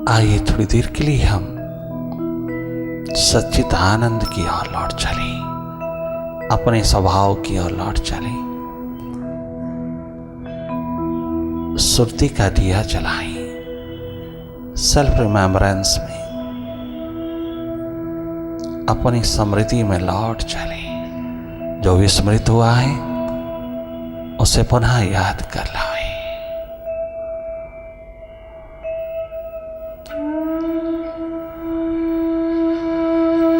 आइए थोड़ी देर के लिए हम सच्चित आनंद की ओर लौट चले, अपने स्वभाव की ओर लौट चले। सुरती का दिया जलाएं, सेल्फ रिमेम्बरेंस में अपनी स्मृति में लौट चले। जो विस्मृत हुआ है उसे पुनः याद कर लाएं।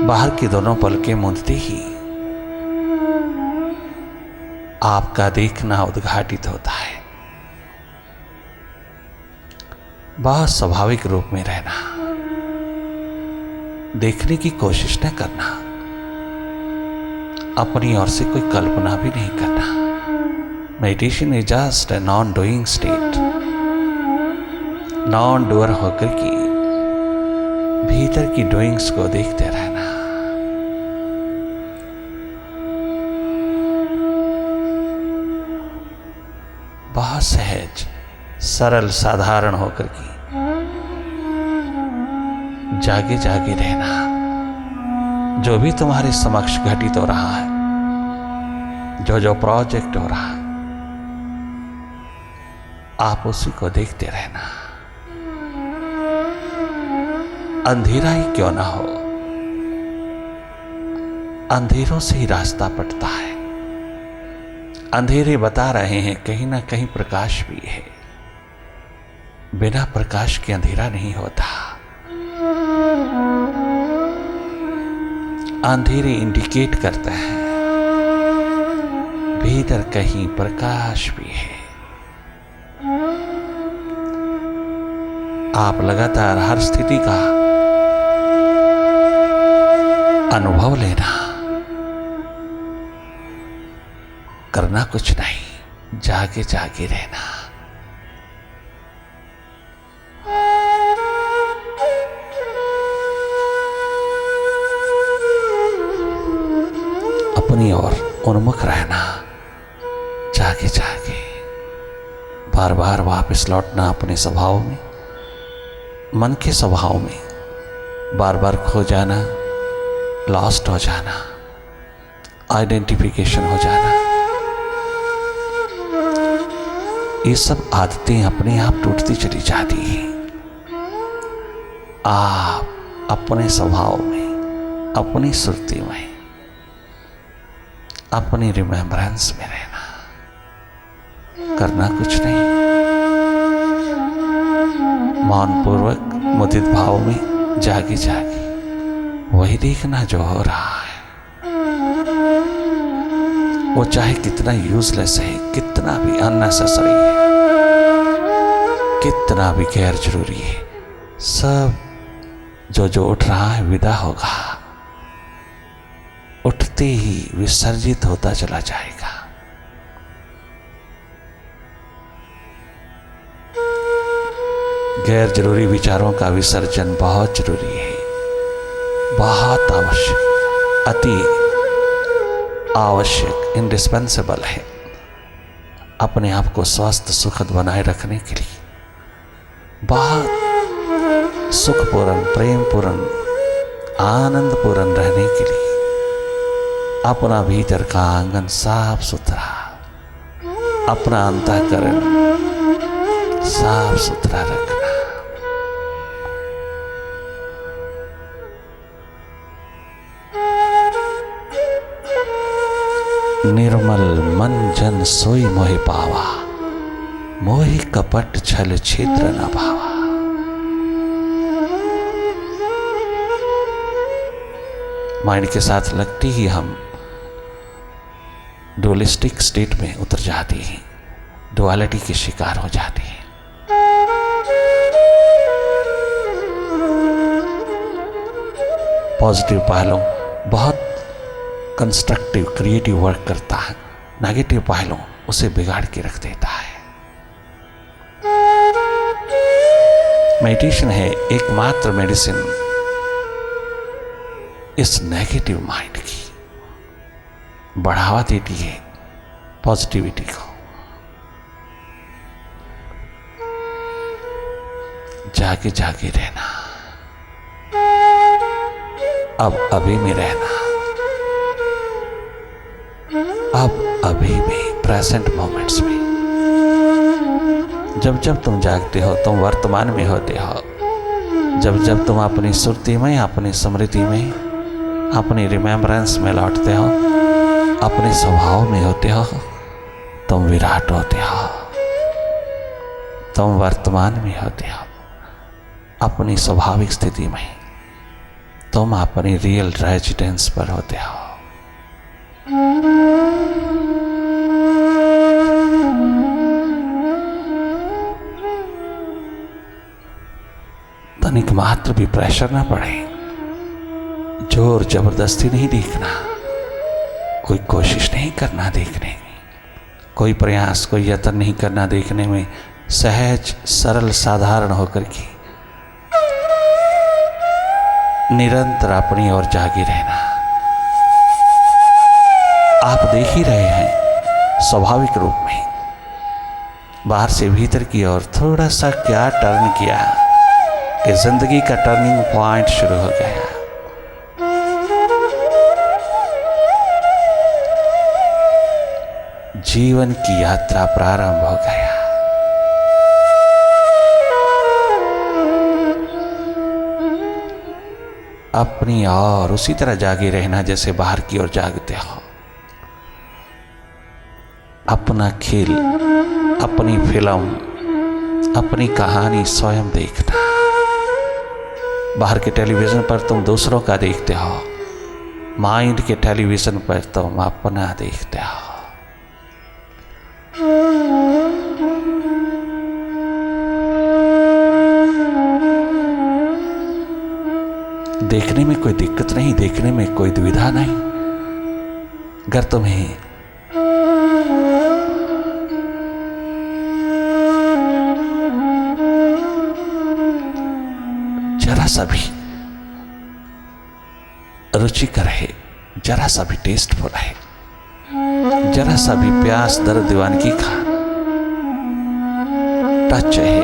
बाहर की दोनों पलकें मूंदते ही आपका देखना उद्घाटित होता है। बहुत स्वाभाविक रूप में रहना, देखने की कोशिश न करना, अपनी ओर से कोई कल्पना भी नहीं करना। Meditation is just a non doing state. Non doer होकर की भीतर की डूइंग्स को देखते रहना। बहुत सहज, सरल, साधारण होकर की जागे जागे रहना। जो भी तुम्हारे समक्ष घटित हो रहा है, जो जो प्रोजेक्ट हो रहा है, आप उसी को देखते रहना। अंधेरा ही क्यों ना हो, अंधेरों से ही रास्ता पड़ता है। अंधेरे बता रहे हैं कहीं ना कहीं प्रकाश भी है। बिना प्रकाश के अंधेरा नहीं होता। अंधेरे इंडिकेट करते हैं भीतर कहीं प्रकाश भी है। आप लगातार हर स्थिति का अनुभव लेना, करना कुछ नहीं, जागे जागे रहना। अपनी ओर उन्मुख रहना, जागे जागे, बार बार वापस लौटना अपने स्वभाव में, मन के स्वभाव में। बार बार खो जाना, लॉस्ट हो जाना, आइडेंटिफिकेशन हो जाना, ये सब आदतें अपने आप टूटती चली जाती हैं। आप अपने स्वभाव में, अपनी सुरती में, अपनी रिमेम्बरेंस में रहना, करना कुछ नहीं। मौन पूर्वक मुदित भाव में जागे जागे वही देखना जो हो रहा है। वो चाहे कितना यूजलेस है, कितना भी अननेसेसरी है, कितना भी गैर जरूरी है, सब जो जो उठ रहा है विदा होगा। उठते ही विसर्जित होता चला जाएगा। गैर जरूरी विचारों का विसर्जन बहुत जरूरी है, बहुत आवश्यक, अति आवश्यक, इंडिस्पेंसेबल है। अपने आप को स्वस्थ सुखद बनाए रखने के लिए, बहुत सुखपूर्ण, प्रेमपूर्ण, आनंदपूर्ण रहने के लिए अपना भीतर का आंगन साफ सुथरा, अपना अंतःकरण साफ सुथरा रखना। निर्मल मन जन सोई मोहि पावा, मोहि कपट छल छिद्र न भावा। माइंड के साथ लगती ही हम डुअलिस्टिक स्टेट में उतर जाती हैं, डुअलिटी के शिकार हो जाती हैं। पॉजिटिव पहलू बहुत कंस्ट्रक्टिव, क्रिएटिव वर्क करता है। नेगेटिव पहलू उसे बिगाड़ के रख देता है। मेडिटेशन है एकमात्र मेडिसिन इस नेगेटिव माइंड की, बढ़ावा देती है पॉजिटिविटी को। जागे जागे रहना, अब अभी में रहना, अब अभी में, प्रेजेंट मोमेंट्स में। जब जब तुम जागते हो तुम वर्तमान में होते हो। जब जब तुम अपनी सुरती में, अपनी स्मृति में, अपनी रिमेम्बरेंस में लौटते हो, अपने स्वभाव में होते हो, तुम विराट होते हो, तुम वर्तमान में होते हो, अपनी स्वाभाविक स्थिति में, तुम अपनी रियल रेजिडेंस पर होते हो। तनिक मात्र भी प्रेशर ना पड़े, जोर जबरदस्ती नहीं देखना, कोई कोशिश नहीं करना देखने की, कोई प्रयास, कोई यत्न नहीं करना देखने में। सहज सरल साधारण होकर के निरंतर अपनी ओर जागे रहना। आप देख ही रहे हैं स्वाभाविक रूप में, बाहर से भीतर की ओर थोड़ा सा क्या टर्न किया कि जिंदगी का टर्निंग पॉइंट शुरू हो गया। जीवन की यात्रा प्रारंभ हो गया। अपनी और उसी तरह जागे रहना जैसे बाहर की ओर जागते हो। अपना खेल, अपनी फिल्म, अपनी कहानी स्वयं देखना। बाहर के टेलीविजन पर तुम दूसरों का देखते हो, माइंड के टेलीविजन पर तुम अपना देखते हो। देखने में कोई दिक्कत नहीं, देखने में कोई दुविधा नहीं। अगर तुम्हें जरा सा भी रुचिकर है, जरा सा भी टेस्टफुल है, जरा सा भी प्यास दर्द दीवानगी का टच है,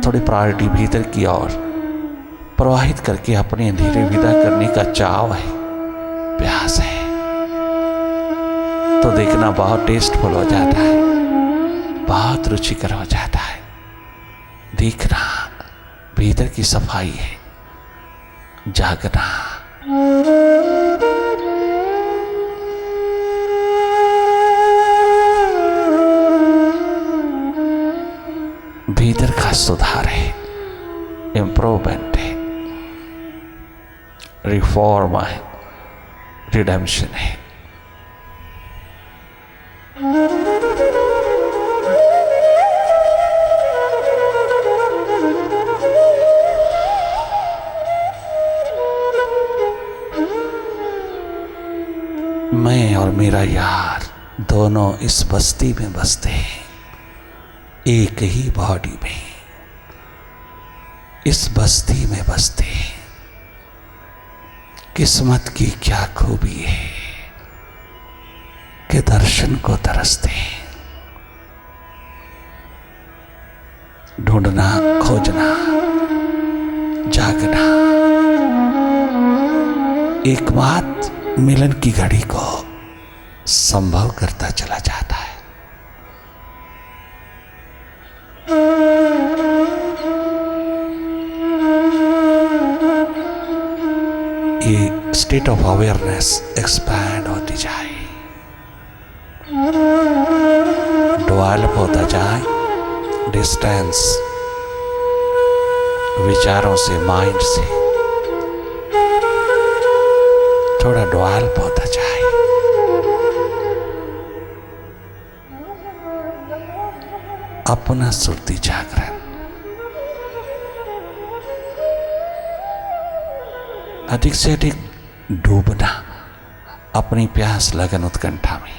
थोड़ी प्रायोरिटी भीतर की ओर प्रवाहित करके अपने अंधेरे विदा करने का चाव है, प्यास है, तो देखना बहुत टेस्टफुल हो जाता है, बहुत रुचिकर हो जाता है। देखना भीतर की सफाई है, जागना। भीतर का सुधार है, इम्प्रूवमेंट है, रिफॉर्म है, रिडेम्पशन है। मैं और मेरा यार दोनों इस बस्ती में बसते हैं, एक ही बॉडी में, इस बस्ती में बसते हैं। किस्मत की क्या खूबी है कि दर्शन को तरसते हैं। ढूंढना, खोजना, जागना एकमात्र मिलन की घड़ी को संभव करता चला जाता है। ये स्टेट ऑफ अवेयरनेस एक्सपैंड होती जाए, डेवलप होता जाए, डिस्टेंस विचारों से, माइंड से थोड़ा डेवलप होता जाए। अपना सुरती जागरण, अधिक से अधिक डूबना अपनी प्यास लगन उत्कंठा में,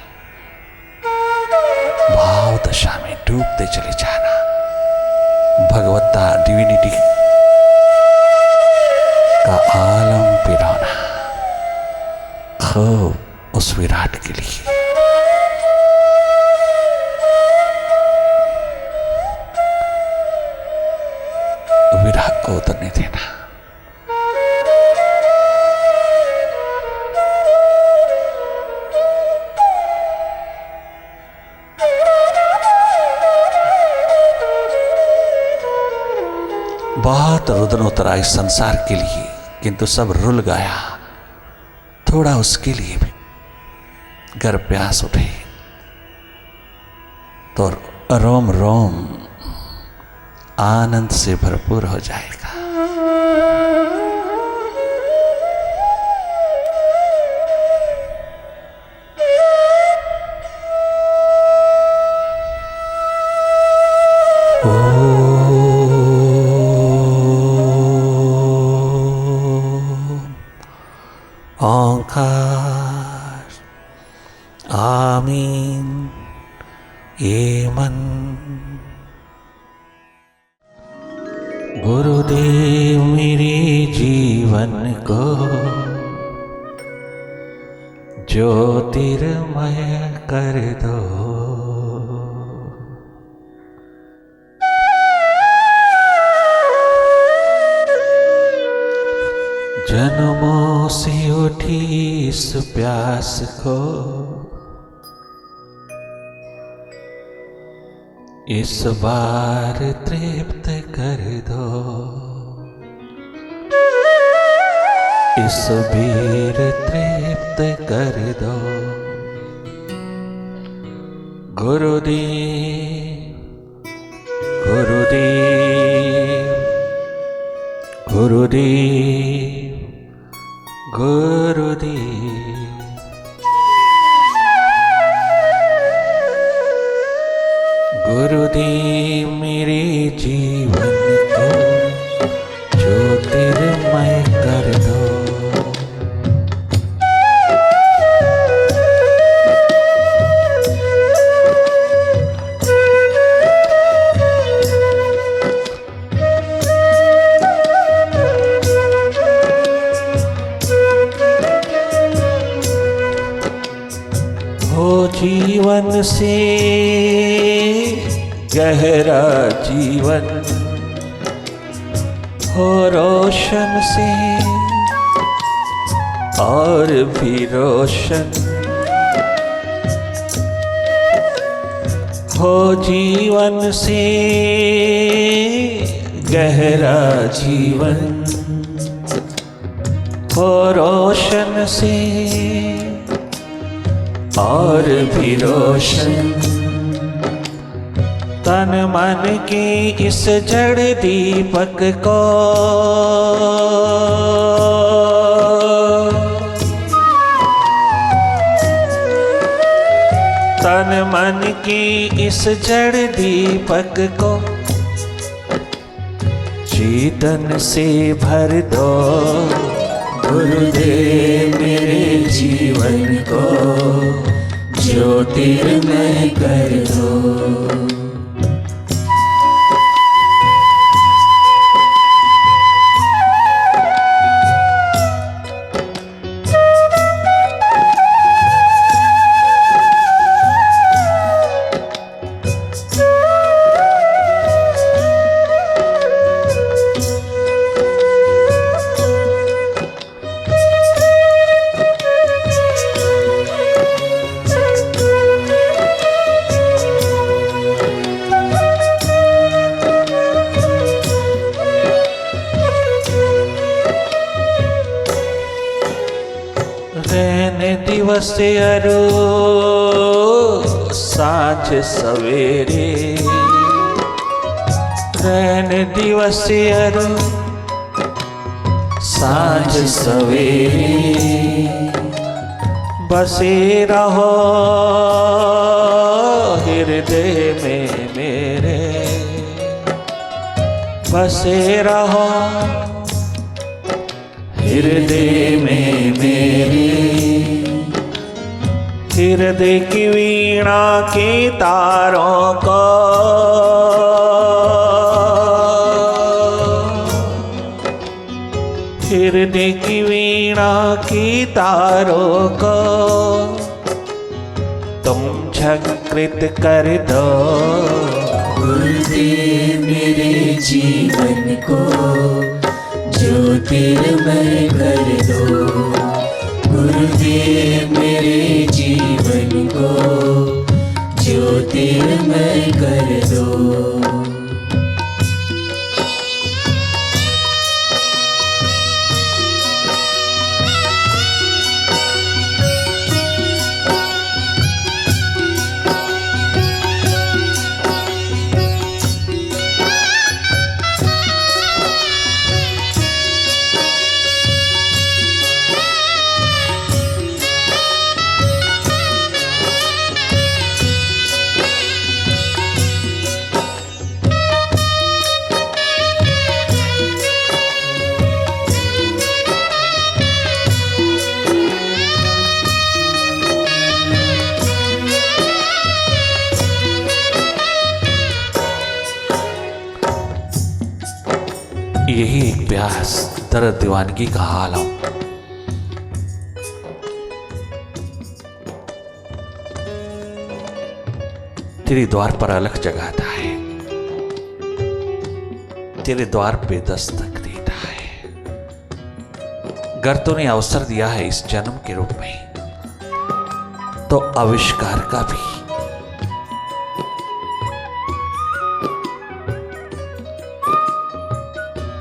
भाव दशा में डूबते चले जाना। भगवत्ता डिविनिटी का आलम पिराना, खूब उस विराट के लिए। को उतरने देना। बहुत रुदन उतरा इस संसार के लिए, किंतु सब रुल गया। थोड़ा उसके लिए भी अगर प्यास उठे तो रोम रोम आनंद से भरपूर हो जाएगा। ओंकार आमीन। ये मन गुरुदेव मेरे जीवन को ज्योतिर्मय कर दो। जन्मों से उठी इस प्यास को इस बार तृप्त कर दो। इस बीर तृप्त कर दो। गुरुदेव गुरुदेव गुरुदेव गुरुदेव। गुरुदेव मेरे जीवन को ज्योतिर्मय कर दो। जीवन से गहरा जीवन हो रोशन से और भी रोशन हो। जीवन से गहरा जीवन हो रोशन से और भी रोशन। तन मन के इस जड़ दीपक को तन मन के इस जड़ दीपक को चेतन से भर दो। गुरुदेव मेरे जीवन को ज्योतिर्मय कर दो। दिवस अरो साँझ सवेरे रैन दिवस अरो साँझ सवेरे बसे रहो हृदय में मेरे। बसे रहो हृदय में मेरे। हृदय की वीणा के तारों को हृदय की वीणा की तारों को तुम झंकृत कर दो। गुरुदेव मेरे जीवन को ज्योतिर्मय कर दो, गुरुदेव मेरे जीवन को ज्योतिर्मय कर दो। यही एक प्यास दर्द दीवानगी का हाल हो। तेरे द्वार पर अलख जगाता है, तेरे द्वार पे दस्तक देता है। अगर तूने अवसर दिया है इस जन्म के रूप में, तो आविष्कार का भी,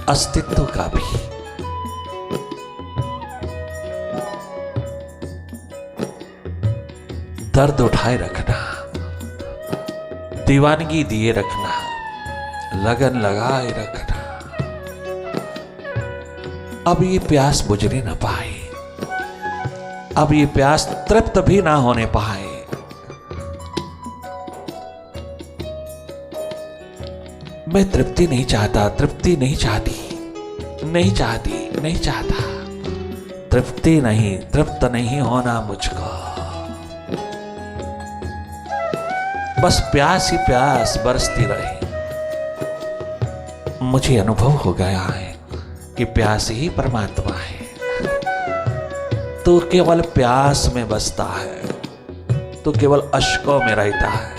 अस्तित्व का भी, दर्द उठाए रखना, दीवानगी दिए रखना, लगन लगाए रखना। अब ये प्यास बुझने न पाए, अब ये प्यास तृप्त भी ना होने पाए। मैं तृप्ति नहीं चाहता, तृप्ति नहीं चाहती, नहीं चाहती, नहीं चाहता। तृप्ति नहीं, तृप्त नहीं होना मुझको। बस प्यास ही प्यास बरसती रहे। मुझे अनुभव हो गया है कि प्यास ही परमात्मा है। तो केवल प्यास में बसता है, तो केवल अश्कों में रहता है।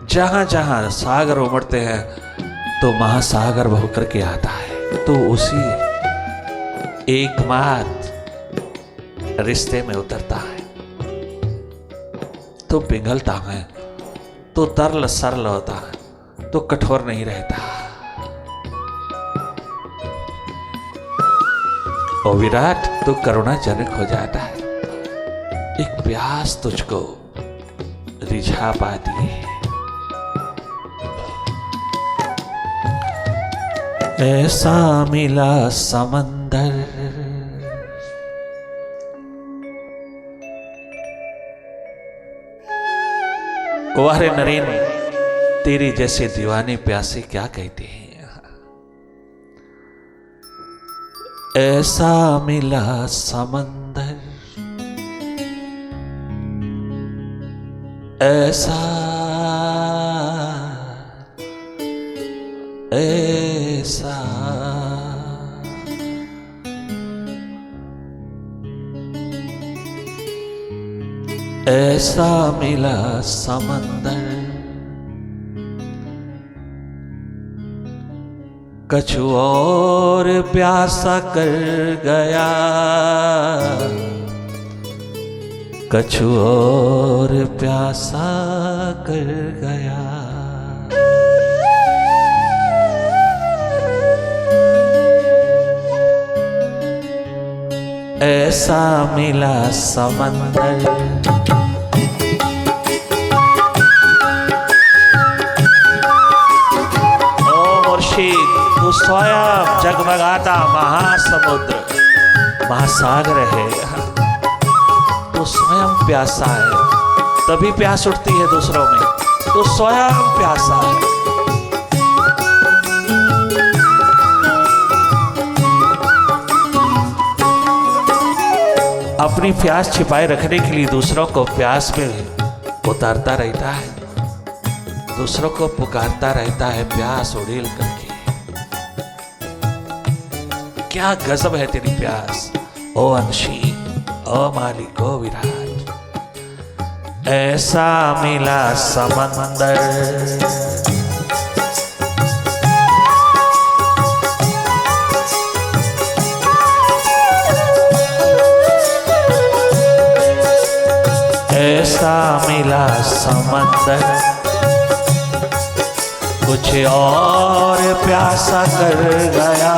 जहां जहां सागर उमड़ते हैं तो महासागर होकर के आता है। तो उसी एकमात्र रिश्ते में उतरता है, तो पिघलता है, तो तरल सरल होता है, तो कठोर नहीं रहता। और विराट तो करुणाजनक हो जाता है। एक प्यास तुझको रिझा पाती है। ऐसा मिला समंदर, वारे नरेन, तेरे जैसे दीवाने प्यासे क्या कहते हैं। ऐसा मिला समंदर, ऐसा ऐसा ऐसा मिला समंदर, कछु और प्यासा कर गया, कछु और प्यासा कर गया। ऐसा मिला समंदर, ओ मुर्शिद, तू स्वयं जगमगाता महासमुद्र, महासागर है। तू स्वयं प्यासा है, तभी प्यास उठती है दूसरों में। तू स्वयं प्यासा है। अपनी प्यास छिपाए रखने के लिए दूसरों को प्यास में उतारता रहता है, दूसरों को पुकारता रहता है प्यास उड़ेल करके। क्या गजब है तेरी प्यास, ओ अंशी, ओ मालिक, ओ विराट। ऐसा मिला समंदर, ऐसा मिला समंदर, कुछ और प्यासा कर गया,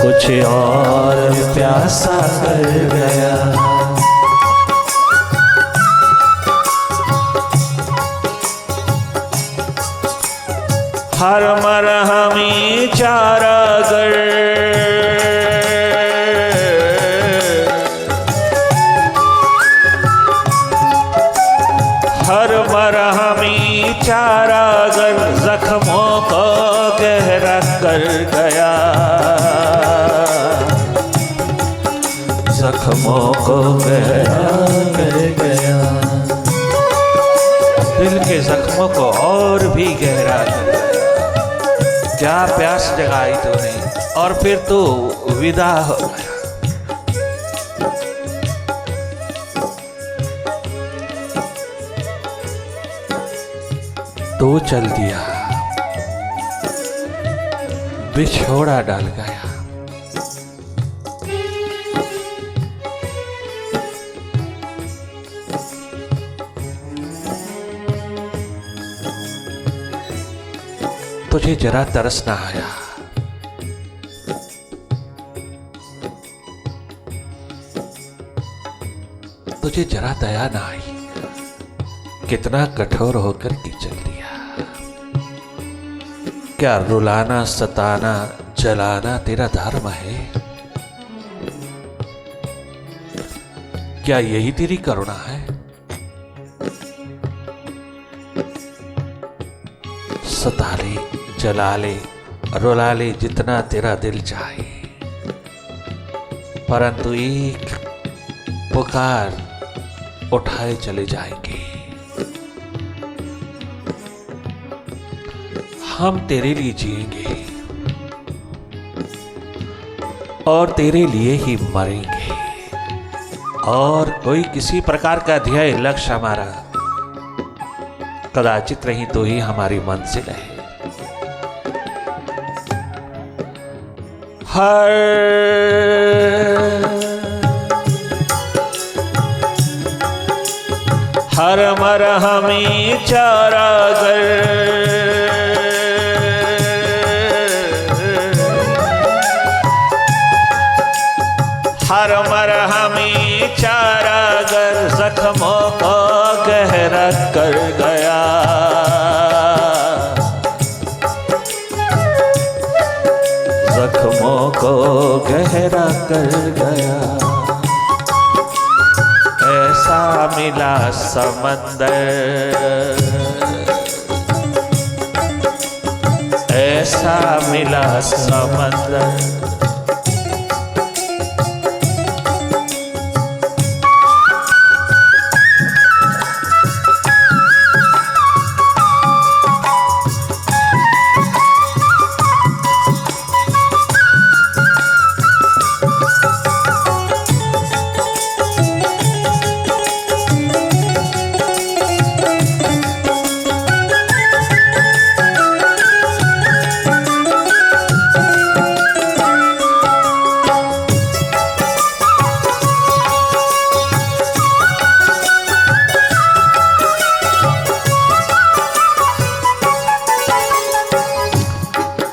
कुछ और प्यासा कर गया। हर मरहमी चारागर, हर मरहमी चारागर जख्मों को गहरा कर गया, जख्मों को गहरा कर गया। दिल के जख्मों को और भी गहरा कर गया। क्या प्यास जगाई तूने और फिर तू विदा हो गया। तू चल दिया, बिछोड़ा डाल गया। तुझे जरा तरस ना आया, तुझे जरा दया ना आई, कितना कठोर होकर के चल दिया। क्या रुलाना सताना जलाना तेरा धर्म है? क्या यही तेरी करुणा है? सता ले, जला ले, रुला ले जितना तेरा दिल चाहे, परंतु एक पुकार उठाए चले जाएंगे। हम तेरे लिए जिएंगे और तेरे लिए ही मरेंगे, और कोई किसी प्रकार का ध्येय लक्ष्य हमारा कदाचित नहीं तो ही हमारी मंजिल है। हर मरहमी चारागर, हर मरहमी चारागर जख्मों को गहरा कर गया, जख्मों को गहरा कर गया। ऐसा मिला समंदर, ऐसा मिला समंदर।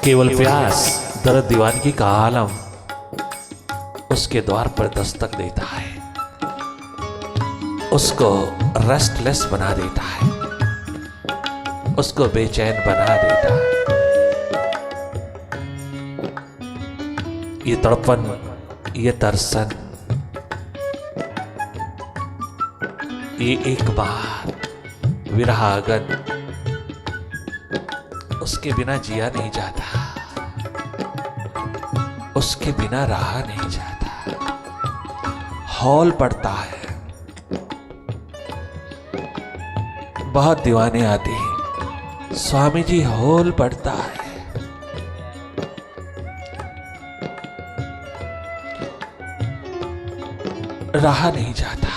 केवल प्यास दर्द दीवानगी का आलम उसके द्वार पर दस्तक देता है, उसको रेस्टलेस बना देता है, उसको बेचैन बना देता है। ये तड़पन, ये तरसन, ये एक बार विरहागन, उसके बिना जिया नहीं जाता, उसके बिना रहा नहीं जाता। हौल पड़ता है, बहुत दीवाने आते हैं, स्वामी जी हौल पड़ता है। रहा नहीं जाता,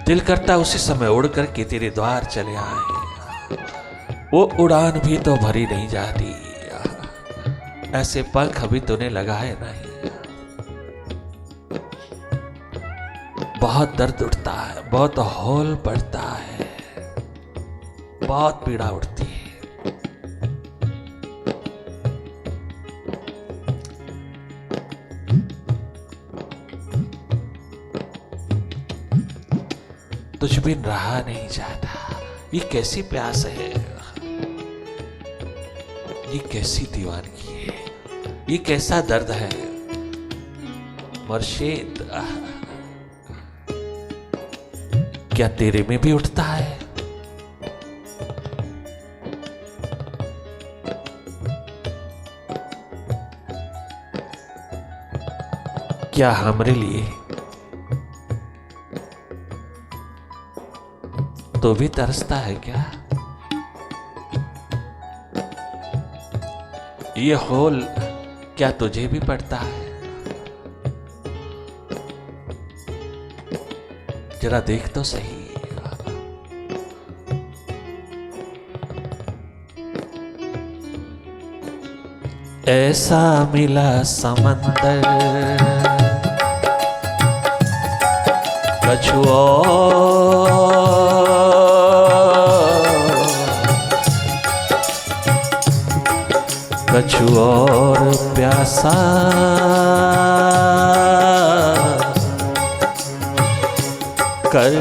दिल करता उसी समय उड़ करके तेरे द्वार चले आए। वो उड़ान भी तो भरी नहीं जाती, ऐसे पंख अभी तूने लगाए नहीं। बहुत दर्द उठता है, बहुत हौल पड़ता है, बहुत पीड़ा उठती है। तुझ बिन रहा नहीं जाता। ये कैसी प्यास है, ये कैसी दीवानगी है, ये कैसा दर्द है मुर्शिद। क्या तेरे में भी उठता है? क्या हमरे लिए तो भी तरसता है क्या? ये होल क्या तुझे भी पड़ता है? जरा देख तो सही। ऐसा मिला समंदर कछुआ कछु और प्यासा कर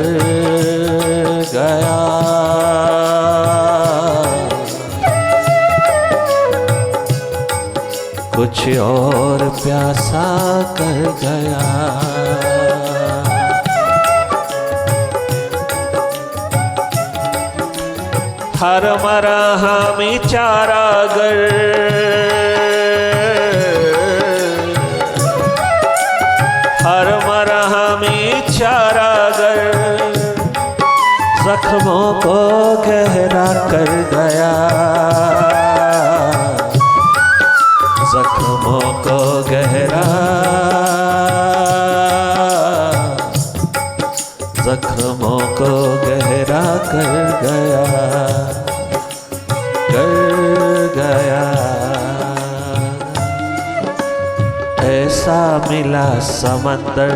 गया। कुछ और प्यासा कर गया। हर मरा हमें चारागर हर मरा हमें चारागर जख्मों को गहरा कर गया। जख्मों को गहरा जख्मों को गहरा कर गया कर गया। ऐसा मिला समंदर